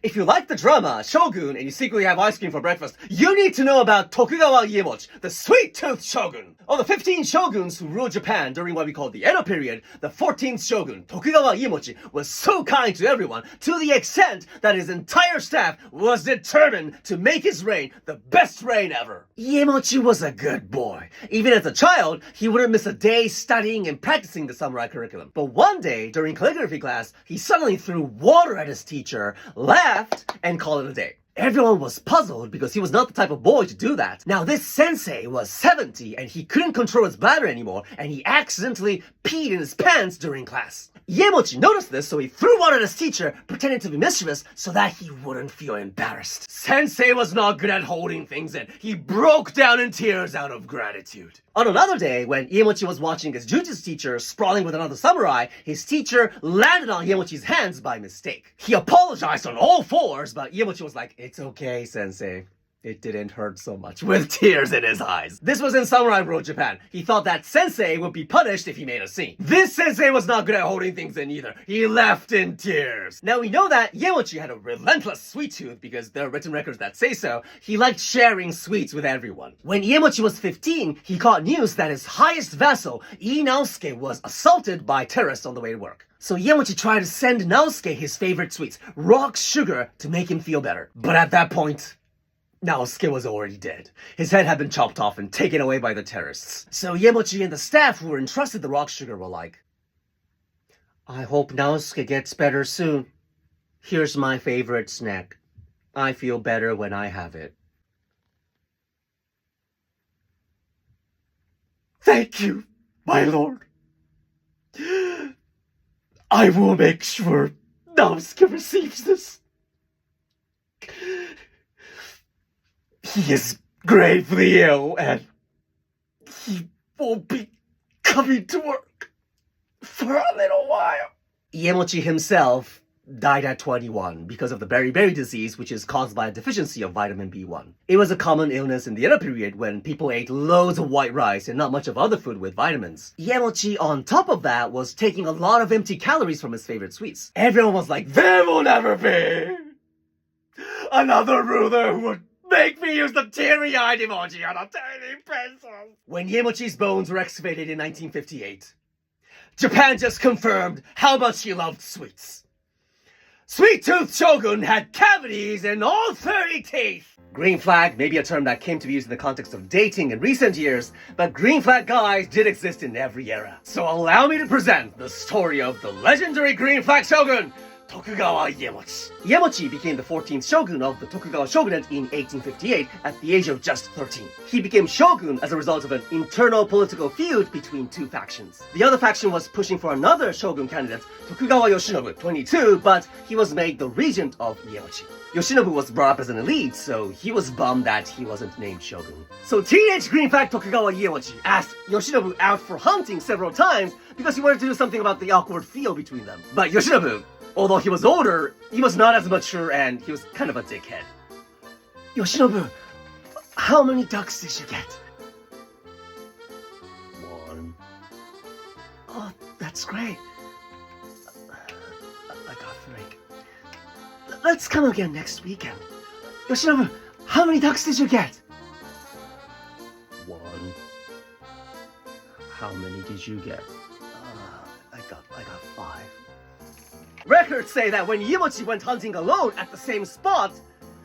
If you like the drama Shogun and you secretly have ice cream for breakfast, you need to know about Tokugawa Iemochi, the Sweettooth Shogun. Of the 15 shoguns who ruled Japan during what we call the Edo period, the 14th shogun, Tokugawa Iemochi, was so kind to everyone to the extent that his entire staff was determined to make his reign the best reign ever. Iemochi was a good boy. Even as a child, he wouldn't miss a day studying and practicing the samurai curriculum. But one day, during calligraphy class, he suddenly threw water at his teacher, laughed, and called it a day. Everyone was puzzled because he was not the type of boy to do that. Now this sensei was 70 and he couldn't control his bladder anymore and he accidentally peed in his pants during class. Iemochi noticed this, so he threw water at his teacher, pretending to be mischievous so that he wouldn't feel embarrassed. Sensei was not good at holding things in. He broke down in tears out of gratitude. On another day, when Iemochi was watching his jujutsu teacher sprawling with another samurai, his teacher landed on Iemochi's hands by mistake. He apologized on all fours, but Iemochi was like, "It's okay, sensei. It didn't hurt so much," with tears in his eyes. This was in samurai ruled Japan. He thought that sensei would be punished if he made a scene. This sensei was not good at holding things in either. He left in tears. Now we know that Iemochi had a relentless sweet tooth because there are written records that say so. He liked sharing sweets with everyone. When Iemochi was 15, he caught news that his highest vassal, Ii Naosuke, was assaulted by terrorists on the way to work. So Iemochi tried to send Naosuke his favorite sweets, rock sugar, to make him feel better. But at that point, Naosuke was already dead. His head had been chopped off and taken away by the terrorists. So Iemochi and the staff who were entrusted the rock sugar were like, "I hope Naosuke gets better soon. Here's my favorite snack. I feel better when I have it." "Thank you, my lord. I will make sure Naosuke receives this. He is gravely ill and he won't be coming to work for a little while." Iemochi himself died at 21 because of the beriberi disease, which is caused by a deficiency of vitamin B1. It was a common illness in the Edo period when people ate loads of white rice and not much of other food with vitamins. Iemochi, on top of that, was taking a lot of empty calories from his favorite sweets. Everyone was like, "There will never be another ruler who would make me use the teary-eyed emoji on a tiny pencil." When Iemochi's bones were excavated in 1958, Japan just confirmed how much he loved sweets. Sweettooth Shogun had cavities in all 30 teeth. Green flag may be a term that came to be used in the context of dating in recent years, but green flag guys did exist in every era. So allow me to present the story of the legendary green flag shogun, Tokugawa Iemochi. Iemochi became the 14th shogun of the Tokugawa shogunate in 1858 at the age of just 13. He became shogun as a result of an internal political feud between two factions. The other faction was pushing for another shogun candidate, Tokugawa Yoshinobu, 22, but he was made the regent of Iemochi. Yoshinobu was brought up as an elite, so he was bummed that he wasn't named shogun. So teenage green flag Tokugawa Iemochi asked Yoshinobu out for hunting several times because he wanted to do something about the awkward feel between them. But Yoshinobu, although he was older, he was not as mature and he was kind of a dickhead. "Yoshinobu, how many ducks did you get?" "1. "Oh, that's great. I got 3. Let's come again next weekend." "Yoshinobu, how many ducks did you get?" 1. "How many did you get?" I got 5. Records say that when Iemochi went hunting alone at the same spot,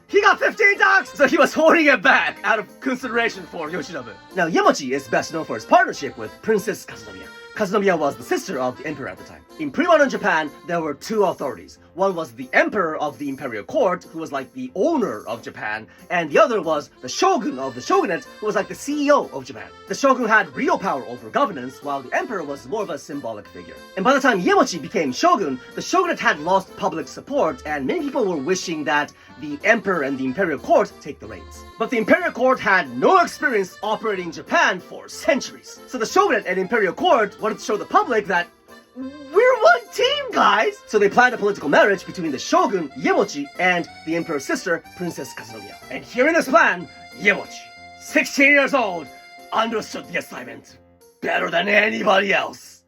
he got 15 ducks! So he was holding it back out of consideration for Yoshinobu. Now Iemochi is best known for his partnership with Princess Kazunomiya. Kazunomiya was the sister of the emperor at the time. In pre-modern Japan, there were two authorities. One was the emperor of the imperial court, who was like the owner of Japan, and the other was the shogun of the shogunate, who was like the CEO of Japan. The shogun had real power over governance, while the emperor was more of a symbolic figure. And by the time Iemochi became shogun, the shogunate had lost public support, and many people were wishing that the emperor and the imperial court take the reins. But the imperial court had no experience operating Japan for centuries. So the shogunate and imperial court wanted to show the public that we're one team, guys! So they planned a political marriage between the shogun, Iemochi, and the emperor's sister, Princess Kazunomiya. And here in this plan, Iemochi, 16 years old, understood the assignment better than anybody else.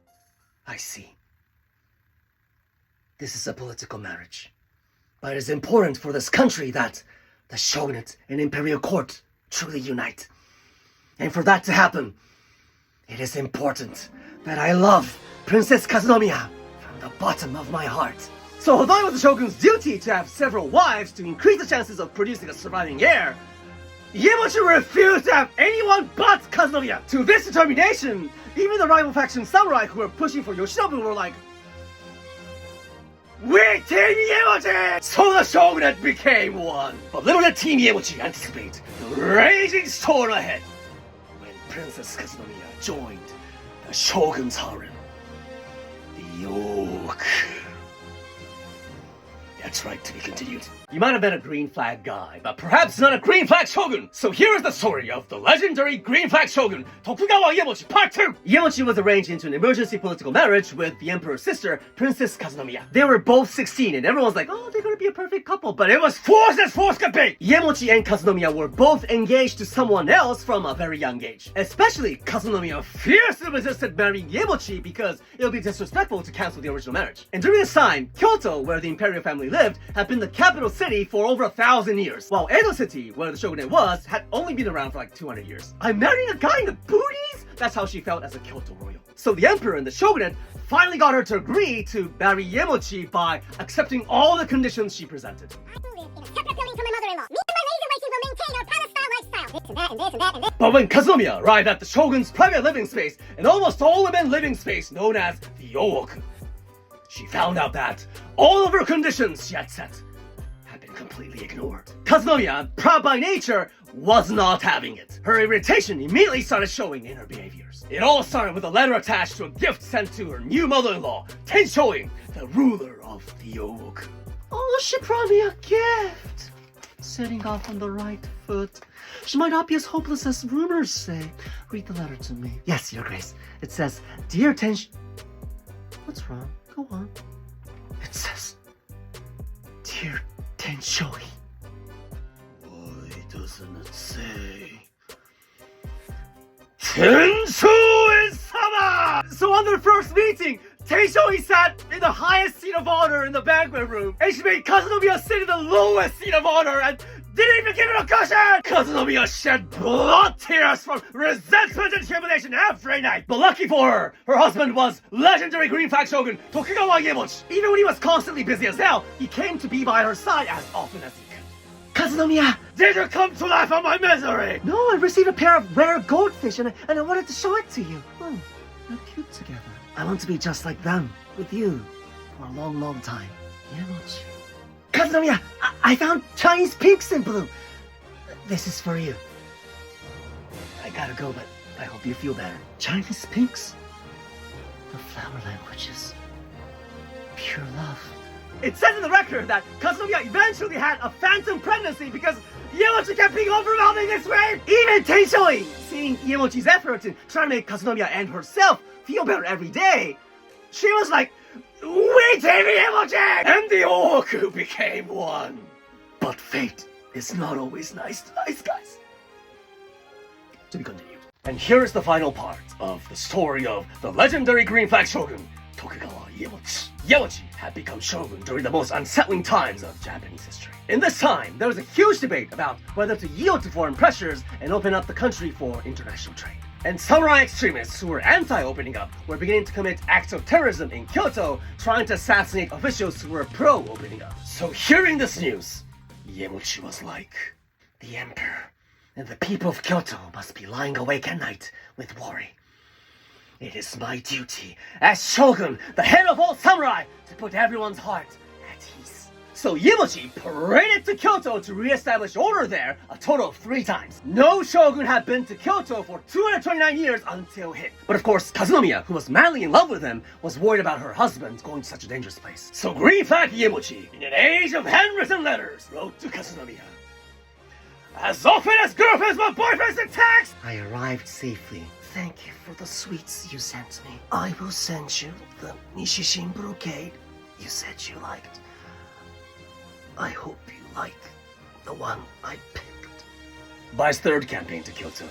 "I see. This is a political marriage. But it is important for this country that the shogunate and imperial court truly unite. And for that to happen, it is important that I love Princess Kazunomiya from the bottom of my heart. So although it was the shogun's duty to have several wives to increase the chances of producing a surviving heir, Iemochi refused to have anyone but Kazunomiya. To this determination, even the rival faction samurai who were pushing for Yoshinobu were like, "We Team Iemochi!" So the shogunate became one. But little did Team Iemochi anticipate the raging storm ahead when Princess Kazunomiya joined the shogun's harem. The yoke. That's right, to be continued. You might have been a green flag guy, but perhaps not a green flag shogun. So here is the story of the legendary green flag shogun, Tokugawa Iemochi, Part 2! Iemochi was arranged into an emergency political marriage with the emperor's sister, Princess Kazunomiya. They were both 16, and everyone's like, oh, they're gonna be a perfect couple, but it was forced as force could be! Iemochi and Kazunomiya were both engaged to someone else from a very young age. Especially, Kazunomiya fiercely resisted marrying Iemochi because it would be disrespectful to cancel the original marriage. And during this time, Kyoto, where the imperial family lived, had been the capital city for over 1,000 years, while Edo City, where the shogunate was, had only been around for like 200 years. I'm marrying a guy in the booties? That's how she felt as a Kyoto royal. So the emperor and the shogunate finally got her to agree to marry Iemochi by accepting all the conditions she presented. I live in a separate building from my mother-in-law. Me and my ladies will maintain our palace-style lifestyle. This and that and this and that and this. But when Kazunomiya arrived at the shogun's private living space, and almost all women living space known as the Yowoku, she found out that all of her conditions she had set had been completely ignored. Kazunomiya, proud by nature, was not having it. Her irritation immediately started showing in her behaviors. It all started with a letter attached to a gift sent to her new mother-in-law, Tenshoin, the ruler of the Yowoku. Oh, she brought me a gift! Setting off on the right foot. She might not be as hopeless as rumors say. Read the letter to me. Yes, Your Grace. It says, Dear What's wrong? Go on. It says, Dear Tenshoi. Why doesn't it say Tenshoi-sama? So on their first meeting, Tenshoi sat in the highest seat of honor in the banquet room, and she made Kazunomiya sit in the lowest seat of honor and didn't even give it a cushion! Kazunomiya shed blood tears from resentment and humiliation every night. But lucky for her, her husband was legendary green flag shogun Tokugawa Iemochi. Even when he was constantly busy as hell, he came to be by her side as often as he could. Kazunomiya, did you come to laugh at my misery? No, I received a pair of rare goldfish and I wanted to show it to you. Oh, they're cute together. I want to be just like them, with you, for a long, long time. Iemochi. Kazunomiya, I found Chinese pinks and blue. This is for you. I gotta go, but I hope you feel better. Chinese pinks? The flower languages. Pure love. It says in the record that Kazunomiya eventually had a phantom pregnancy because Iemochi kept being overwhelming this way. Even Tenshoi, seeing Iemochi's effort in trying to make Kazunomiya and herself feel better every day, she was like, we Team Iemochi! And the Yowoku became one. But fate is not always nice to nice guys. To be continued. And here is the final part of the story of the legendary green flag shogun, Tokugawa Iemochi. Iemochi had become shogun during the most unsettling times of Japanese history. In this time, there was a huge debate about whether to yield to foreign pressures and open up the country for international trade. And samurai extremists who were anti-opening up were beginning to commit acts of terrorism in Kyoto, trying to assassinate officials who were pro-opening up. So hearing this news, Iemochi was like, the emperor and the people of Kyoto must be lying awake at night with worry. It is my duty as shogun, the head of all samurai, to put everyone's heart at ease. So Iemochi paraded to Kyoto to re-establish order there a total of 3 times. No shogun had been to Kyoto for 229 years until him. But of course, Kazunomiya, who was madly in love with him, was worried about her husband going to such a dangerous place. So green flag Iemochi, in an age of handwritten letters, wrote to Kazunomiya, as often as girlfriends want boyfriends and tax, I arrived safely. Thank you for the sweets you sent me. I will send you the Nishishin brocade you said you liked. I hope you like the one I picked. By his 3rd campaign to Kyoto,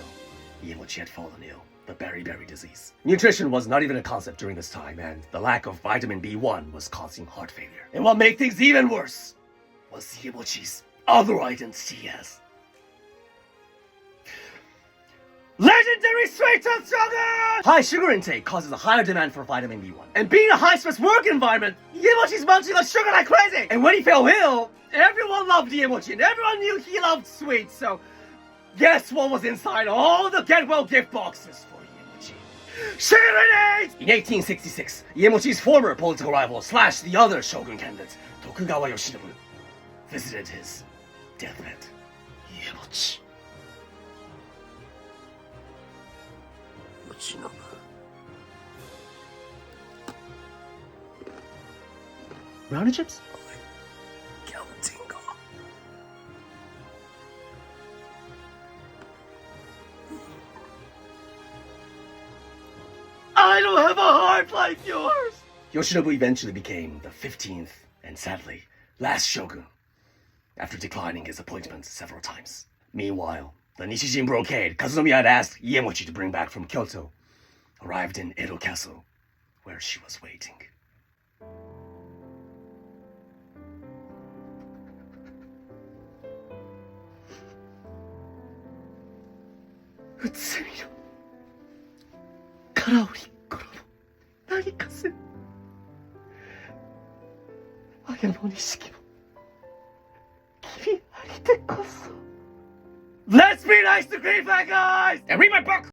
Iemochi had fallen ill, the beriberi disease. Nutrition was not even a concept during this time, and the lack of vitamin B1 was causing heart failure. And what made things even worse, was Iemochi's other identity as legendary Sweettooth Shogun! High sugar intake causes a higher demand for vitamin B1. And being a high-stress work environment, Iemochi's munching on sugar like crazy! And when he fell ill, everyone loved Iemochi, and everyone knew he loved sweets, so guess what was inside all the get-well gift boxes for Iemochi? Sugar grenades! In 1866, Iemochi's former political rival / the other shogun candidate, Tokugawa Iemochi, visited his deathbed. Iemochi. Brownie chips? I don't have a heart like yours! Yoshinobu eventually became the 15th and sadly last shogun, after declining his appointment several times. Meanwhile, the Nishijin brocade Kazunomiya had asked Iemochi to bring back from Kyoto arrived in Edo Castle, where she was waiting. Utsumi no karaori koro no narikaze Aya no nishiki mo kimi arite koso. Let's be nice to Green-flag guys! And read my book!